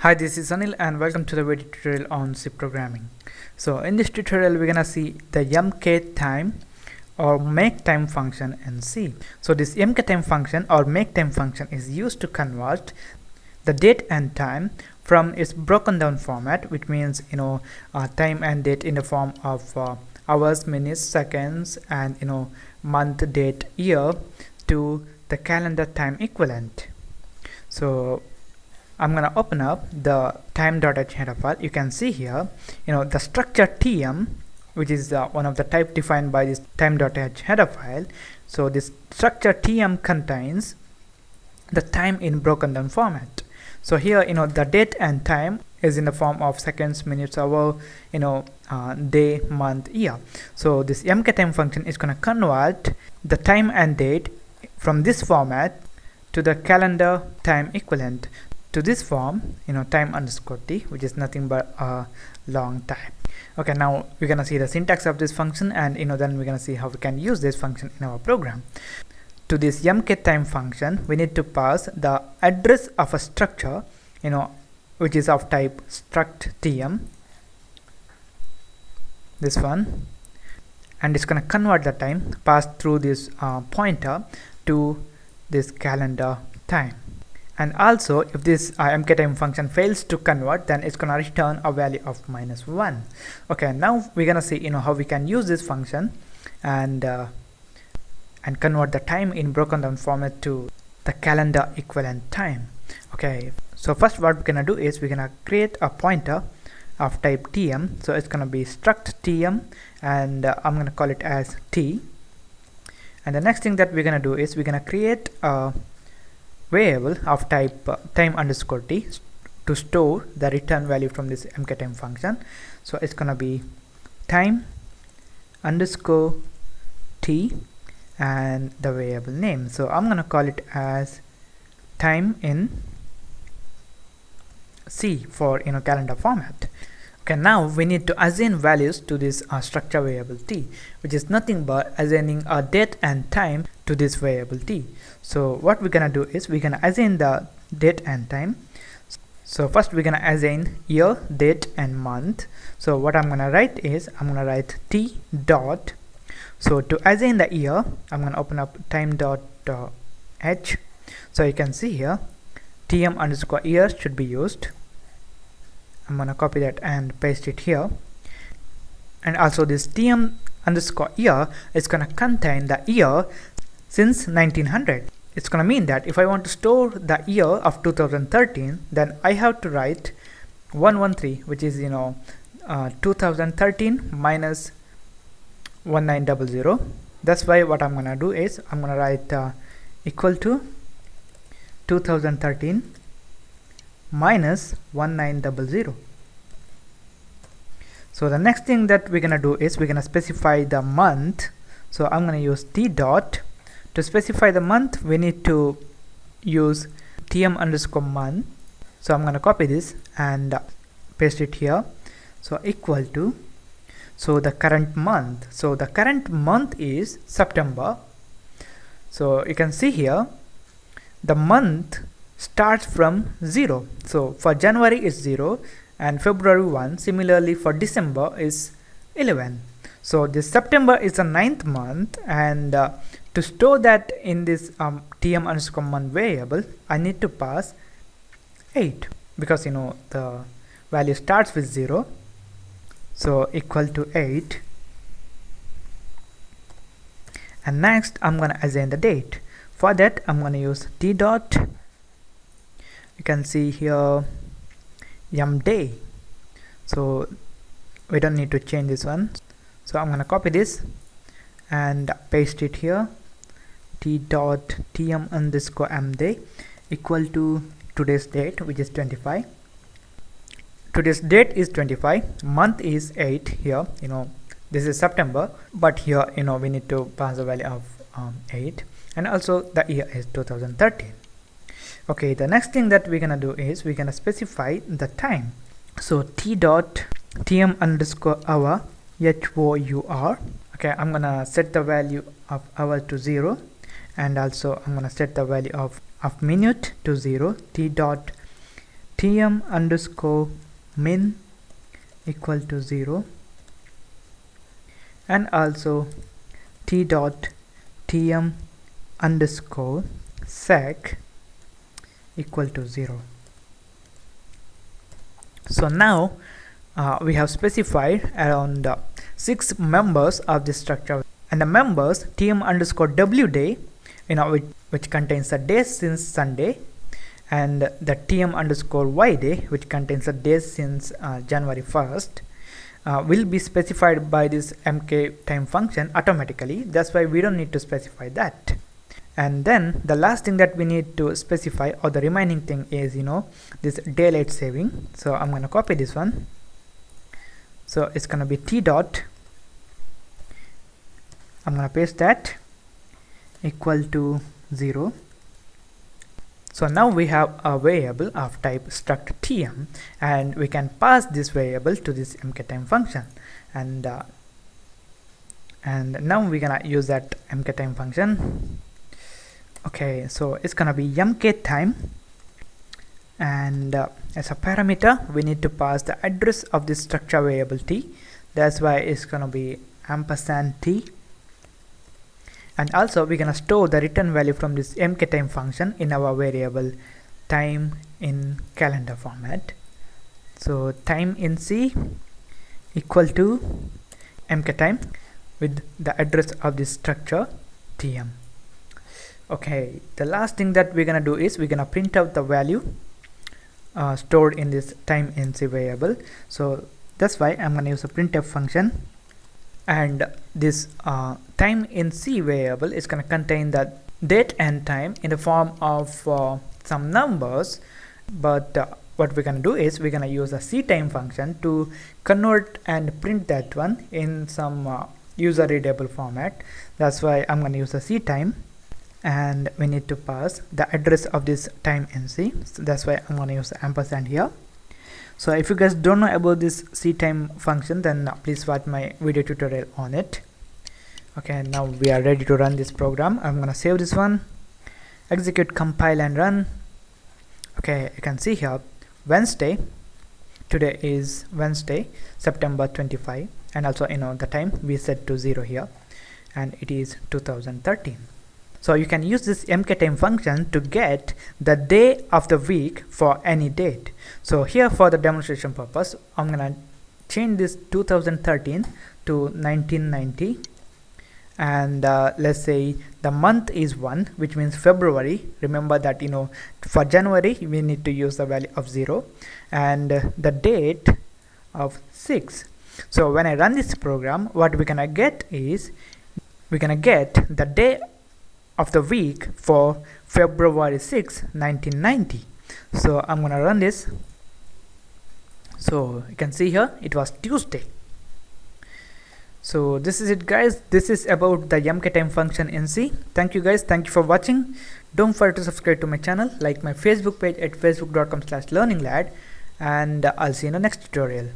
Hi, this is Anil and welcome to the video tutorial on C programming. So in this tutorial we're gonna see the mktime or maketime function in C. So this mktime function or maketime function is used to convert the date and time from its broken down format, which means time and date in the form of hours, minutes, seconds, and month, date, year, to the calendar time equivalent. So I'm gonna open up the time.h header file. You can see here the structure tm, which is one of the type defined by this time.h header file. So this structure tm contains the time in broken down format. So here the date and time is in the form of seconds, minutes, hour, day, month, year. So this mktime function is going to convert the time and date from this format to the calendar time equivalent, to this form, time underscore t, which is nothing but a long time. Okay, now we're gonna see the syntax of this function, and then we're gonna see how we can use this function in our program. To this mktime function, we need to pass the address of a structure, which is of type struct tm, this one, and it's gonna convert the time passed through this pointer to this calendar time. And also, if this mktime function fails to convert, then it's gonna return a value of -1. Okay, now we're gonna see how we can use this function and convert the time in broken down format to the calendar equivalent time. Okay, so first what we're gonna do is we're gonna create a pointer of type tm. So it's gonna be struct tm, and I'm gonna call it as t. And the next thing that we're gonna do is we're gonna create a variable of type time underscore t to store the return value from this mktime function. So it's gonna be time underscore t and the variable name. So I'm gonna call it as time in C for calendar format. Okay, now we need to assign values to this structure variable t, which is nothing but assigning a date and time to this variable t. So what we're gonna do is we're gonna assign the date and time. So first we're gonna assign year, date, and month. So what I'm gonna write is I'm gonna write t dot. So to assign the year, I'm gonna open up time.h. So you can see here tm underscore year should be used. I'm gonna copy that and paste it here. And also this tm underscore year is gonna contain the year since 1900. It's gonna mean that if I want to store the year of 2013, then I have to write 113, which is 2013 minus 1900. That's why what I'm gonna do is I'm gonna write equal to 2013 minus 1900. So the next thing that we're gonna do is we're gonna specify the month. So I'm gonna use t dot. To specify the month, we need to use tm underscore month. So I'm gonna copy this and paste it here. So equal to, so the current month. So the current month is September. So you can see here the month starts from 0. So for January is 0 and February 1. Similarly for December is 11. So this September is the 9th month, and to store that in this tm underscore month variable, I need to pass 8 because the value starts with 0. So equal to 8. And next I'm gonna assign the date. For that I'm gonna use t dot. You can see here day. So we don't need to change this one. So I'm gonna copy this and paste it here. T dot tm underscore mday equal to today's date, which is 25. Today's date is 25, month is 8 here, this is September, but here we need to pass the value of 8, and also the year is 2013. Okay, the next thing that we're gonna do is we're gonna specify the time. So t dot tm underscore hour, HOUR. Okay, I'm gonna set the value of hour to 0, and also I'm gonna set the value of minute to 0. T dot tm underscore min equal to 0, and also t dot tm underscore sec equal to 0. So now we have specified around 6 members of this structure, and the members tm underscore w day, which contains the days since Sunday, and the tm underscore y day, which contains the days since January 1st, will be specified by this mktime function automatically. That's why we don't need to specify that. And then the last thing that we need to specify, or the remaining thing, is this daylight saving. So I'm going to copy this one. So it's going to be t dot, I'm going to paste that, equal to 0. So now we have a variable of type struct tm, and we can pass this variable to this mktime function, and now we're gonna use that mktime function. Okay, so it's gonna be mktime, and as a parameter we need to pass the address of this structure variable t. That's why it's gonna be ampersand t. And also we're gonna store the return value from this mktime function in our variable time in calendar format. So time in C equal to mktime with the address of this structure tm. Okay, the last thing that we're gonna do is we're gonna print out the value stored in this time in C variable. So that's why I'm gonna use a printf function, and this time in C variable is going to contain the date and time in the form of some numbers, but what we're going to do is we're going to use a ctime function to convert and print that one in some user readable format. That's why I'm going to use a ctime, and we need to pass the address of this time in C. So that's why I'm going to use the ampersand here. So if you guys don't know about this ctime function, then please watch my video tutorial on it. Okay, now we are ready to run this program. I'm gonna save this one, execute, compile and run. Okay, you can see here Wednesday, today is Wednesday, September 25, and also the time we set to 0 here, and it is 2013. So you can use this mktime function to get the day of the week for any date. So here, for the demonstration purpose, I'm gonna change this 2013 to 1990, and let's say the month is 1, which means February. Remember that for January we need to use the value of 0, and the date of 6. So when I run this program, what we're gonna get is we're gonna get the day of the week for February 6, 1990. So I'm gonna run this. So you can see here it was Tuesday. So this is it, guys. This is about the mktime function in C. Thank you guys, thank you for watching. Don't forget to subscribe to my channel, like my Facebook page at facebook.com/learninglad, and I'll see you in the next tutorial.